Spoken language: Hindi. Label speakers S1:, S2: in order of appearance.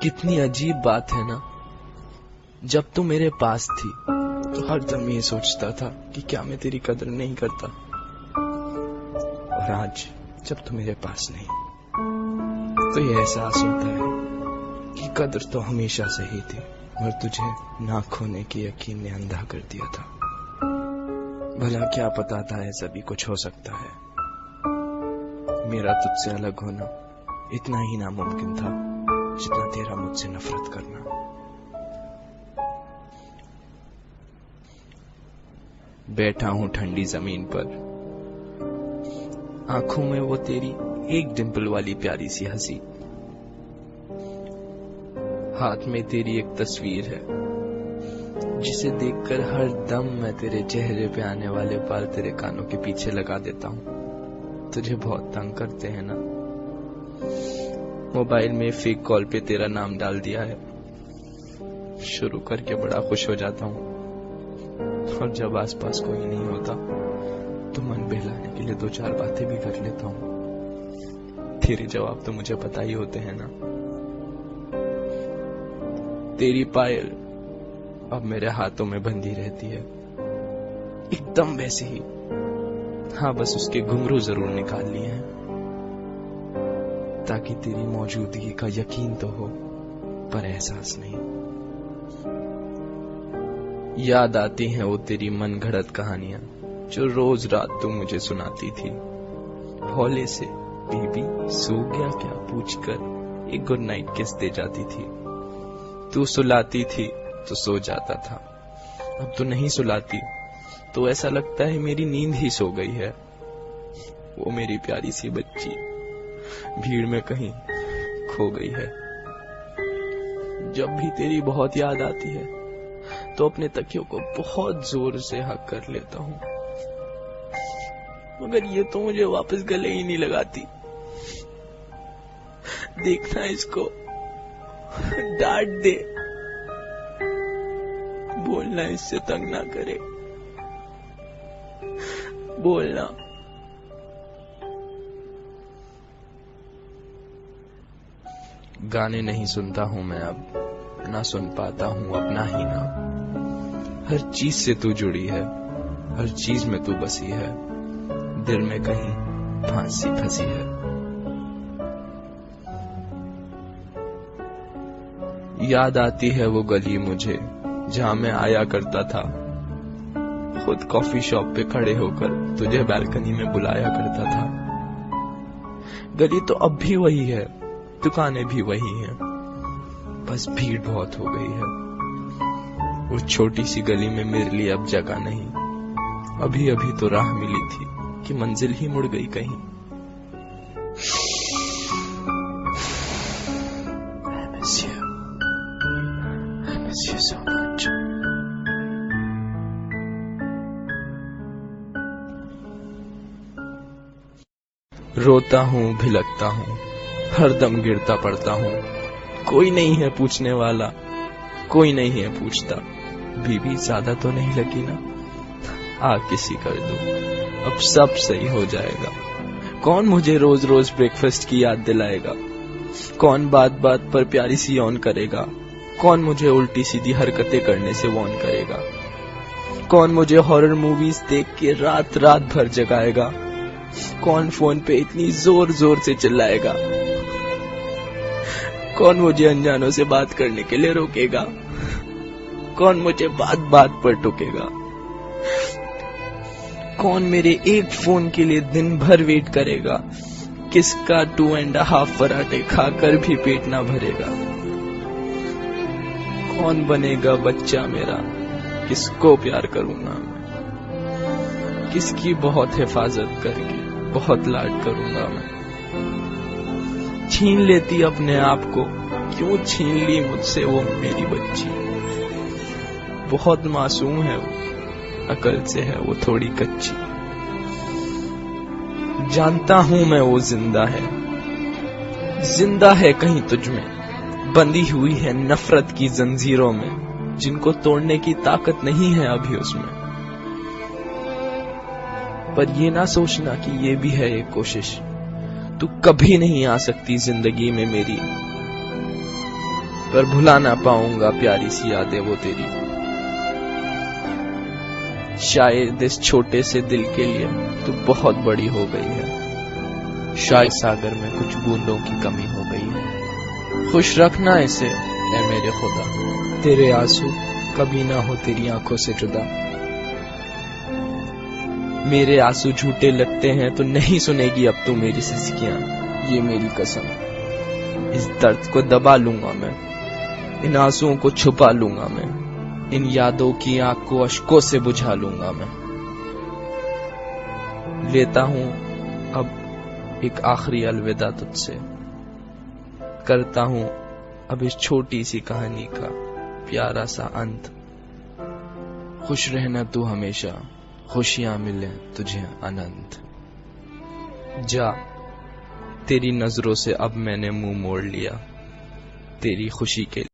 S1: कितनी अजीब बात है ना, जब तू मेरे पास थी तो हर दम ये सोचता था कि क्या मैं तेरी कदर नहीं करता, और आज जब तू मेरे पास नहीं तो ये एहसास होता है कि कदर तो हमेशा से ही थी, और तुझे ना खोने के यकीन ने अंधा कर दिया था। भला क्या पता था ऐसा भी कुछ हो सकता है। मेरा तुझसे अलग होना इतना ही नामुमकिन था जितना तेरा मुझसे नफरत करना। बैठा हूं ठंडी जमीन पर, आंखों में वो तेरी एक डिंपल वाली प्यारी सी हंसी, हाथ में तेरी एक तस्वीर है जिसे देखकर हर दम मैं तेरे चेहरे पे आने वाले बाल तेरे कानों के पीछे लगा देता हूं। तुझे बहुत तंग करते हैं ना। मोबाइल में फेक कॉल पे तेरा नाम डाल दिया है, शुरू करके बड़ा खुश हो जाता हूं, और जब आसपास कोई नहीं होता तो मन बहलाने के लिए 2-4 बातें भी कर लेता हूं। तेरे जवाब तो मुझे पता ही होते हैं ना। तेरी पायल अब मेरे हाथों में बंधी रहती है, एकदम वैसे ही। हाँ, बस उसके घुंघरू जरूर निकाल लिए हैं ताकि तेरी मौजूदगी का यकीन तो हो, पर एहसास नहीं। याद आती हैं वो तेरी मन घड़त कहानियां जो रोज रात तू मुझे सुनाती थी। भोले से बीबी सो गया क्या पूछकर एक गुड नाइट किस दे जाती थी। तू सुलाती थी तो सो जाता था, अब तू नहीं सुलाती तो ऐसा लगता है मेरी नींद ही सो गई है। वो मेरी प्यारी सी बच्ची भीड़ में कहीं खो गई है। जब भी तेरी बहुत याद आती है तो अपने तकियों को बहुत जोर से हक कर लेता हूं, मगर ये तो मुझे वापस गले ही नहीं लगाती। देखना इसको, डांट दे, बोलना इससे तंग ना करे, बोलना। गाने नहीं सुनता हूं मैं अब, ना सुन पाता हूं अपना ही नाम। हर चीज से तू जुड़ी है, हर चीज में तू बसी है, दिल में कहीं फांसी फंसी है। याद आती है वो गली मुझे जहां मैं आया करता था, खुद कॉफी शॉप पे खड़े होकर तुझे बालकनी में बुलाया करता था। गली तो अब भी वही है, दुकानें भी वही हैं, बस भीड़ बहुत हो गई है। उस छोटी सी गली में मेरे लिए अब जगह नहीं, अभी अभी तो राह मिली थी कि मंजिल ही मुड़ गई कहीं। I miss you. I miss you so much. रोता हूँ, भिलकता हूँ, हर दम गिरता पड़ता हूँ। कोई नहीं है पूछने वाला, कोई नहीं है पूछता, बीबी ज्यादा तो नहीं लगी ना, आ किसी कर दो, अब सब सही हो जाएगा। कौन मुझे रोज रोज ब्रेकफास्ट की याद दिलाएगा, कौन बात बात पर प्यारी सी ऑन करेगा, कौन मुझे उल्टी सीधी हरकतें करने से वॉर्न करेगा, कौन मुझे हॉरर मूवीज देख के रात रात भर जगाएगा, कौन फोन पे इतनी जोर जोर से चिल्लाएगा, कौन मुझे अनजानों से बात करने के लिए रोकेगा, कौन मुझे बात बात पर टोकेगा, कौन मेरे एक फोन के लिए दिन भर वेट करेगा, किसका 2.5 पराठे खाकर भी पेट ना भरेगा, कौन बनेगा बच्चा मेरा, किसको प्यार करूंगा मैं, किसकी बहुत हिफाजत करके बहुत लाड करूंगा मैं। छीन लेती अपने आप को, क्यों छीन ली मुझसे वो मेरी बच्ची। बहुत मासूम है वो, अकल से है वो थोड़ी कच्ची। जानता हूं मैं वो जिंदा है कहीं तुझ में, बंधी हुई है नफरत की जंजीरों में, जिनको तोड़ने की ताकत नहीं है अभी उसमें। पर ये ना सोचना कि ये भी है एक कोशिश, तू कभी नहीं आ सकती जिंदगी में मेरी, पर भुला ना पाऊंगा प्यारी सी यादें वो तेरी। शायद इस छोटे से दिल के लिए तू बहुत बड़ी हो गई है, शायद सागर में कुछ बूंदों की कमी हो गई है। खुश रखना इसे ऐ मेरे खुदा, तेरे आंसू कभी ना हो तेरी आंखों से जुदा। मेरे आंसू झूठे लगते हैं तो नहीं सुनेगी अब तू मेरी सिसकियां, ये मेरी कसम। इस दर्द को दबा लूंगा मैं, इन आंसुओं को छुपा लूंगा मैं, इन यादों की आग को अश्कों से बुझा लूंगा मैं। लेता हूं अब एक आखिरी अलविदा तुझसे, करता हूं अब इस छोटी सी कहानी का प्यारा सा अंत। खुश रहना तू हमेशा, खुशियां मिले तुझे अनंत। जा, तेरी नजरों से अब मैंने मुंह मोड़ लिया, तेरी खुशी के